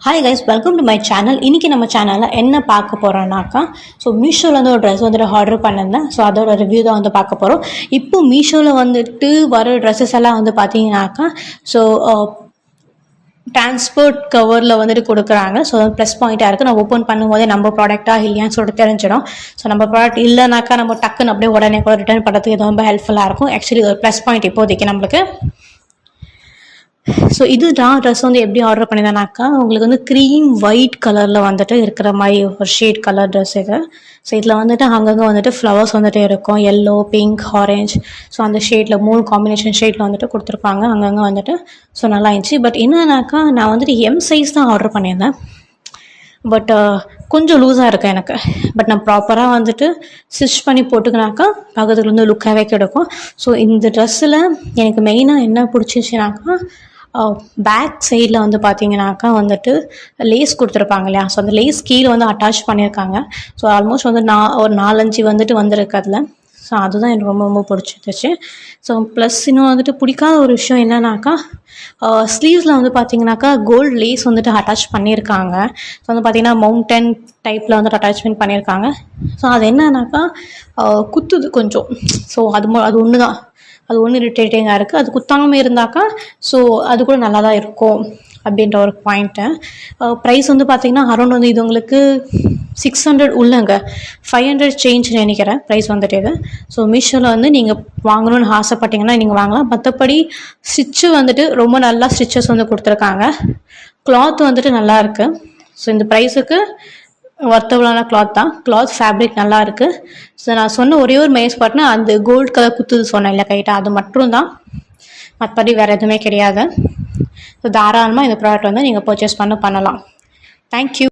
Hi guys, welcome to my channel. இன்றைக்கி நம்ம சேனலில் என்ன பார்க்க போகிறோன்னாக்கா, ஸோ மீஷோவில் வந்து ஒரு ட்ரெஸ் வந்துட்டு ஆர்டர் பண்ணியிருந்தேன். ஸோ அதோட ரிவ்யூ தான் வந்து பார்க்க போகிறோம். இப்போ மீஷோவில் வந்துட்டு வர ட்ரெஸ்ஸஸ் எல்லாம் வந்து பார்த்தீங்கன்னாக்கா, ஸோ டிரான்ஸ்போர்ட் கவரில் வந்துட்டு கொடுக்குறாங்க. ஸோ ப்ளஸ் பாயிண்ட்டாக இருக்குது. நான் ஓப்பன் பண்ணும்போதே நம்ம ப்ராடக்டாக இல்லையான்னு சொல்லிட்டு தெரிஞ்சிடும். ஸோ நம்ம ப்ராடக்ட் இல்லைனாக்கா நம்ம டக்குன்னு அப்படியே உடனே கூட ரிட்டர்ன் பண்ணுறதுக்கு இது ரொம்ப ஹெல்ப்ஃபுல்லாக இருக்கும். ஆக்சுவலி இது ஒரு ப்ளஸ் பாயிண்ட் இப்போதைக்கு நம்மளுக்கு. ஸோ இது நான் ட்ரெஸ் வந்து எப்படி ஆர்டர் பண்ணியிருந்தேனாக்கா, உங்களுக்கு வந்து க்ரீம் ஒயிட் கலரில் வந்துட்டு இருக்கிற மாதிரி ஒரு ஷேட் கலர் ட்ரெஸ் இது. ஸோ இதில் வந்துட்டு அங்கங்கே வந்துட்டு ஃப்ளவர்ஸ் வந்துட்டு இருக்கும், எல்லோ, பிங்க், ஆரஞ்ச். ஸோ அந்த ஷேடில் 3 காம்பினேஷன் ஷேடில் வந்துட்டு கொடுத்துருப்பாங்க அங்கங்கே வந்துட்டு. ஸோ நல்லா இருந்துச்சு. பட் என்னன்னாக்கா, நான் வந்துட்டு எம் சைஸ் தான் ஆர்டர் பண்ணியிருந்தேன். பட் கொஞ்சம் லூஸாக இருக்குது எனக்கு. பட் நான் ப்ராப்பராக வந்துட்டு ஸ்டிச் பண்ணி போட்டுக்கினாக்கா பக்கத்துல வந்து லுக்காகவே கிடைக்கும். ஸோ இந்த ட்ரெஸ்ஸில் எனக்கு மெயினாக என்ன பிடிச்சிச்சினாக்கா, பேக் சைடில் வந்து பார்த்தீங்கன்னாக்கா வந்துட்டு லேஸ் கொடுத்துருப்பாங்க இல்லையா. ஸோ அந்த லேஸ் கீழே வந்து அட்டாச் பண்ணியிருக்காங்க. ஸோ ஆல்மோஸ்ட் வந்து ஒரு 4-5 வந்துட்டு வந்திருக்கு அதில். ஸோ அதுதான் எனக்கு ரொம்ப ரொம்ப பிடிச்சிருந்துச்சு. ஸோ ப்ளஸ் இன்னும் வந்துட்டு பிடிக்காத ஒரு விஷயம் என்னன்னாக்கா, ஸ்லீவ்ஸில் வந்து பார்த்தீங்கன்னாக்கா கோல்டு லேஸ் வந்துட்டு அட்டாச் பண்ணியிருக்காங்க. ஸோ வந்து பார்த்தீங்கன்னா மவுண்டன் டைப்பில் வந்துட்டு அட்டாச்மெண்ட் பண்ணியிருக்காங்க. ஸோ அது என்னன்னாக்கா குத்துது கொஞ்சம். ஸோ அது ஒன்று தான், அது ஒன்று இரிட்டேட்டிங்காக இருக்குது. அது குத்தாமல் இருந்தாக்கா ஸோ அது கூட நல்லா தான் இருக்கும் அப்படின்ற ஒரு பாயிண்ட்டு. ப்ரைஸ் வந்து பார்த்திங்கன்னா அரௌண்ட் வந்து இது உங்களுக்கு 600 உள்ளங்க, 500 சேஞ்ச் நினைக்கிறேன் ப்ரைஸ் வந்துட்டு இது. ஸோ மீஷோவில் வந்து நீங்கள் வாங்கணும்னு ஆசைப்பட்டீங்கன்னா நீங்கள் வாங்கலாம். மற்றபடி ஸ்டிச்சு வந்துட்டு ரொம்ப நல்லா ஸ்டிச்சஸ் வந்து கொடுத்துருக்காங்க. கிளாத் வந்துட்டு நல்லா இருக்குது. ஸோ இந்த ப்ரைஸுக்கு ஒர்த்தபுளான கிளாத் தான். கிளாத் ஃபேப்ரிக் நல்லா இருக்குது. ஸோ நான் சொன்ன ஒரே ஒரு மெயின் ஸ்பாட்னா அந்த கோல்டு கலர் குத்துது சொன்னேன் இல்லை கைட்டா, அது மட்டும் தான். மற்றபடி வேறு எதுவுமே கிடையாது. ஸோ தாராளமாக இந்த ப்ராடக்ட் வந்து நீங்கள் பர்ச்சேஸ் பண்ணலாம். தேங்க்யூ.